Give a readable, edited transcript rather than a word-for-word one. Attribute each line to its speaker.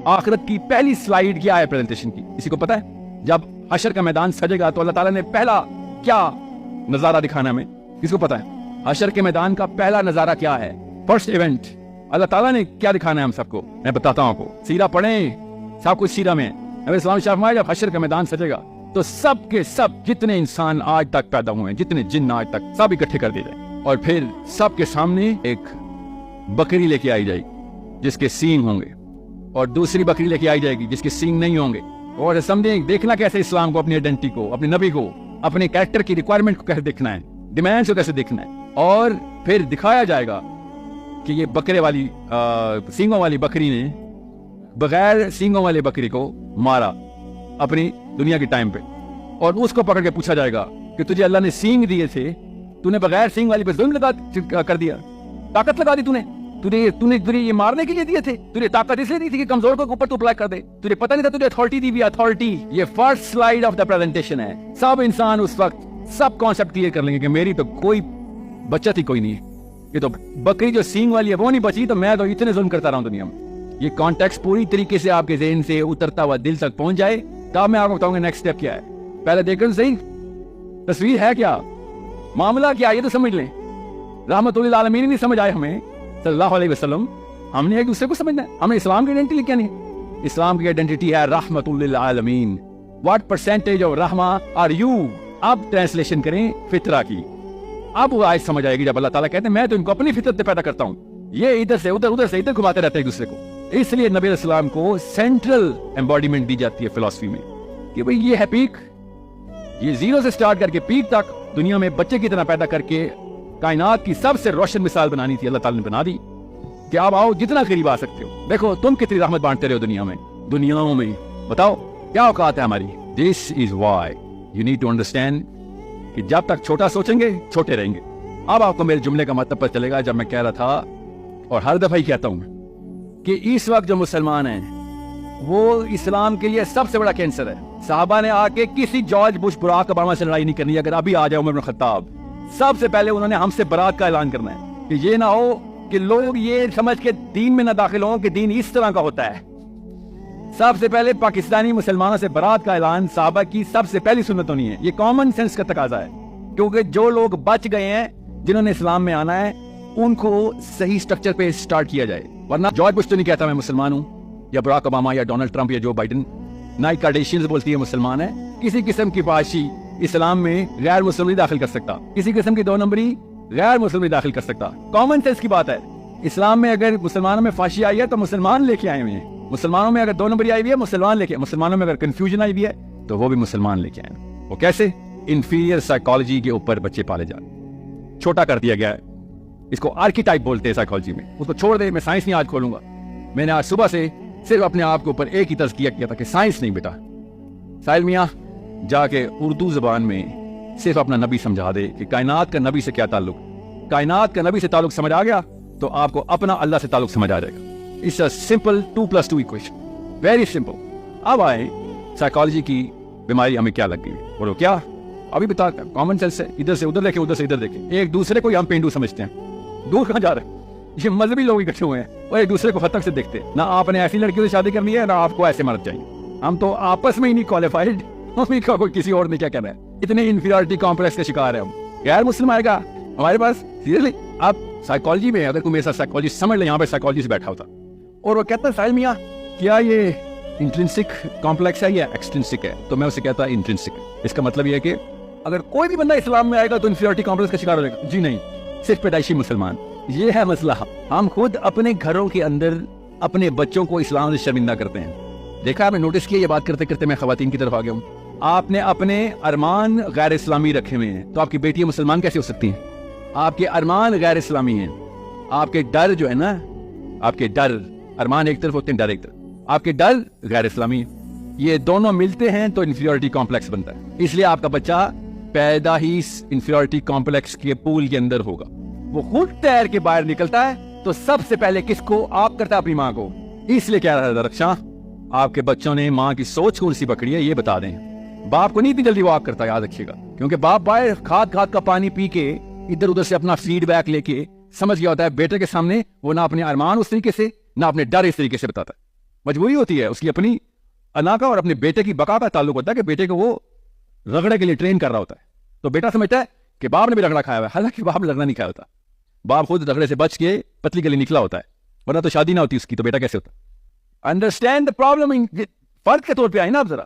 Speaker 1: آخرت کی پہلی سلائیڈ کیا ہے پریزنٹیشن کی؟ کسی کو پتا ہے؟ جب حشر کا میدان سجے گا تو اللہ تعالیٰ نے پہلا کیا نظارہ دکھانا ہمیں؟ کسی کو پتا ہے حشر کے میدان کا پہلا نظارہ کیا ہے؟ فرسٹ ایونٹ اللہ تعالیٰ نے کیا دکھانا ہے ہم سب کو؟ میں بتاتا ہوں آپ کو، سیرہ پڑھیں، سب کچھ سیرہ میں نبی اسلام شاہ فرمایا جب حشر کا میدان سجے گا تو سب کے سب جتنے انسان آج تک پیدا ہوئے ہیں، جتنے جن آج تک، سب اکٹھے کر دیے جائیں، اور پھر سب کے سامنے ایک بکری لے کے آئی جائے گی جس کے سینگ ہوں گے، اور دوسری بکری لے کے آئی جائے گی جس کے سینگ نہیں ہوں گے. اور سمجھیں دیکھنا کیسے اسلام کو، اپنی آئیڈینٹی کو، اپنے نبی کو، اپنے کیریکٹر کی ریکوائرمنٹ کو کیسے دیکھنا ہے، ڈیمانڈ کو کیسے دیکھنا ہے. اور پھر دکھایا جائے گا کہ یہ بکرے والی سینگوں والی بکری نے بغیر سینگوں والی بکری کو مارا اپنی دنیا کے ٹائم پہ، اور اس کو پکڑ کے پوچھا جائے گا کہ تجھے اللہ نے سینگ دیے تھے، تو نے بغیر سینگ والی پہ ظلم لگا کر دیا، طاقت لگا دی، تجھے یہ مارنے کے لیے دیے تھے، تجھے طاقت اس لیے دی تھی کہ کمزور کو اوپر تو اپلائی کر دے، تجھے پتہ نہیں تھا تجھے اتھارٹی دی ہوئی اتھارٹی. یہ first slide of the presentation ہے. سب انسان اس وقت سب کانسیپٹ کلیئر کر لیں گے کہ میری تو کوئی بچت ہی کوئی نہیں ہے، یہ تو بکری جو سینگ والی ہے وہ نہیں بچی، تو میں تو اتنے ظلم کرتا رہا ہوں دنیا میں. یہ کانٹیکسٹ پوری طریقے سے آپ کے ذہن سے اترتا ہوا دل تک پہنچ جائے تب میں آپ کو بتاؤں گا نیکسٹ اسٹیپ کیا ہے. پہلے دیکھیں صحیح تصویر ہے کیا، معاملہ کیا، یہ تو سمجھ لیں. رحمت للعالمین نہیں سمجھ آئے ہمیں صلی اللہ علیہ وسلم، ہم نے ایک دوسرے کو سمجھنا ہے. ہمیں اسلام کی آئیڈینٹی کیا نہیں؟ اسلام کی آئیڈینٹی ہے رحمت للعالمین. واٹ پرسنٹیج آف رحمہ آر یو؟ اب ٹرانسلیشن کریں فطرہ کی. اب وہ آج سمجھ آئے گی جب اللہ تعالیٰ کہتے ہیں میں تو ان کو اپنی فطرت سے پیدا کرتا ہوں، یہ ادھر سے ادھر، ادھر سے ادھر گھماتے رہتے ہیں ایک دوسرے کو. اس لیے نبی علیہ السلام کو سینٹرل ایمباڈیمنٹ دی جاتی ہے فلسفی میں کہ بھئی یہ ہے پیک، یہ زیرو سے سٹارٹ کر کے پیک تک دنیا میں بچے کی طرح پیدا کر کے کائنات کی سب سے روشن مثال بنانی تھی. اللہ تعالیٰ نے بنا دی کہ آپ آؤ جتنا قریب آ سکتے ہو. دیکھو تم کتنی رحمت بانٹتے رہو دنیاؤں میں، بتاؤ کیا اوقات ہے ہماری. This is why you need to understand کہ جب تک چھوٹا سوچیں گے چھوٹے رہیں گے. اب آپ کو میرے جملے کا مطلب پتہ چلے گا جب میں کہہ رہا تھا، اور ہر دفعہ ہی کہتا ہوں کہ اس وقت جو مسلمان ہیں وہ اسلام کے لیے سب سے بڑا کینسر ہے. صحابہ نے آ کے کسی جارج بش براک اوباما سے لڑائی نہیں کرنی. اگر ابھی آ جائے عمر بن خطاب، سب سے پہلے انہوں نے ہم سے برات کا اعلان کرنا ہے کہ یہ نہ ہو کہ لوگ یہ سمجھ کے دین میں نہ داخل ہوں کہ دین اس طرح کا ہوتا ہے. سب سے پہلے پاکستانی مسلمانوں سے برات کا اعلان صحابہ کی سب سے پہلی سنت ہونی ہے. یہ کامن سینس کا تقاضا ہے، کیونکہ جو لوگ بچ گئے ہیں جنہوں نے اسلام میں آنا ہے ان کو صحیح سٹرکچر پہ سٹارٹ کیا جائے. ورنہ جارج بش تو نہیں کہتا میں مسلمان ہوں، یا براک اوباما یا ڈونلڈ ٹرمپ یا جو بائیڈن، نہ کارڈیشینز بولتی ہے مسلمان ہے. کسی قسم کی فحاشی اسلام میں غیر مسلم نہیں داخل کر سکتا، کسی قسم کی 2 نمبری غیر مسلم نہیں داخل کر سکتا. کامن سینس کی بات ہے. اسلام میں اگر مسلمانوں میں فحاشی آئی ہے تو مسلمان لے کے آئے ہوئے ہیں، مسلمانوں میں اگر 2 نمبری آئی ہوئی ہے مسلمان لے کے، مسلمانوں میں اگر کنفیوژن آئی ہوئی ہے تو وہ بھی مسلمان لے کے آئے ہیں. وہ کیسے؟ انفیریئر سائیکالوجی کے اوپر بچے پالے جائیں، چھوٹا کر دیا گیا ہے. اس کو آرکیٹائپ بولتے ہیں سائیکالوجی میں. اس کو چھوڑ دے، میں سائنس نہیں آج کھولوں گا. میں نے آج صبح سے صرف اپنے آپ کے اوپر ایک ہی تزکیہ کیا تھا کہ سائنس نہیں بیٹا. ساحل میاں جا کے اردو زبان میں صرف اپنا نبی سمجھا دے کہ کائنات کا نبی سے کیا تعلق. کائنات کا نبی سے تعلق سمجھ آ گیا تو آپ کو اپنا اللہ سے تعلق سمجھ آ جائے گا. It's a simple 2+2 equation, very simple. اب آئے سائیکالوجی کی بیماری ہمیں کیا لگ گئی. بولو کیا؟ ابھی بتا، کامن سینس ہے. ادھر سے ادھر دیکھیں، ادھر سے ادھر دیکھیں. ایک دوسرے کو ہم پینڈو سمجھتے ہیں. دور کہاں جا رہے ہیں؟ یہ مذہبی لوگ اکٹھے ہوئے ہیں اور ایک دوسرے کو خطر سے دیکھتے ہیں. نہ آپ نے ایسی لڑکیوں سے شادی کرنی ہے نہ آپ کو ایسے مرد چاہیے. ہم تو آپس میں ہی نہیں کوالیفائڈ، کوئی کسی اور نے کیا کرنا ہے. اتنے انفیریورٹی کمپلیکس کا شکار ہے ہم. غیر مسلم آئے گا ہمارے پاس، سیریسلی. آپ سائیکالوجی میں اگر کوئی میرے ساتھ سائیکالوجی سمجھ لیں، یہاں پہ سائیکالوجی سے بیٹھا ہوتا اور وہ کہتا ہے ساحل میاں کیا یہ انٹرنسک کمپلیکس ہے یا ایکسٹرنسک ہے، تو میں اسے کہتا ہے انٹرنسک. اس کا مطلب یہ ہے کہ اگر کوئی بھی بندہ اسلام میں آئے گا تو انفیریورٹی کمپلیکس کا شکار ہو جائے گا. جی نہیں، صرف پیدائشی مسلمان. یہ ہے مسئلہ. ہم خود اپنے گھروں کے اندر اپنے بچوں کو اسلام سے شرمندہ کرتے ہیں. دیکھا آپ نے نوٹس کیا؟ یہ بات کرتے کرتے میں خواتین کی طرف آ گیا ہوں. آپ نے اپنے ارمان غیر اسلامی رکھے ہوئے ہیں تو آپ کی بیٹیاں مسلمان کیسے ہو سکتی ہیں؟ آپ کے ارمان غیر اسلامی ہیں. آپ کے ڈر جو ہے نا، آپ کے ڈر، ارمان ایک طرف ہوتے ہیں، ڈر ایک طرف. آپ کے ڈر غیر اسلامی ہیں. یہ دونوں ملتے ہیں تو انفیریورٹی کمپلیکس بنتا ہے. اس لیے آپ کا بچہ پیدا ہی انفیریورٹی کمپلیکس کے پول کے اندر ہوگا. وہ خود تیر کے باہر نکلتا ہے تو سب سے پہلے کس کو آپ کرتا ہے؟ اپنی ماں کو. اس لیے کہہ رہا تھا رکشا، آپ کے بچوں نے ماں کی سوچ کون سی پکڑی ہے یہ بتا دیں. باپ کو نہیں اتنی جلدی وہ آپ کرتا، یاد رکھیے گا. کیونکہ باپ باہر کھاد کا پانی پی کے ادھر ادھر سے اپنا فیڈ بیک لے کے سمجھ گیا ہوتا ہے بیٹے کے سامنے وہ نہ اپنے ارمان اس طریقے سے نہ اپنے ڈر اس طریقے سے بتاتا ہے. مجبوری ہوتی ہے, اس کی اپنی انا کا اور اپنے بیٹے کی بقا کا تعلق ہوتا ہے کہ بیٹے کو وہ رگڑے کے لیے ٹرین کر رہا ہوتا ہے. تو بیٹا سمجھتا ہے کہ باپ نے بھی رگڑا کھایا ہوا ہے, حالانکہ باپ نے رگڑا نہیں کھایا ہوتا, باپ خود رگڑے سے بچ کے پتلی کے لیے نکلا ہوتا ہے, ورنہ تو شادی نہ ہوتی اس کی, تو بیٹا کیسے ہوتا؟ انڈرسٹینڈ دا پرابلم, فرد کے طور پہ آئے نا آپ ذرا.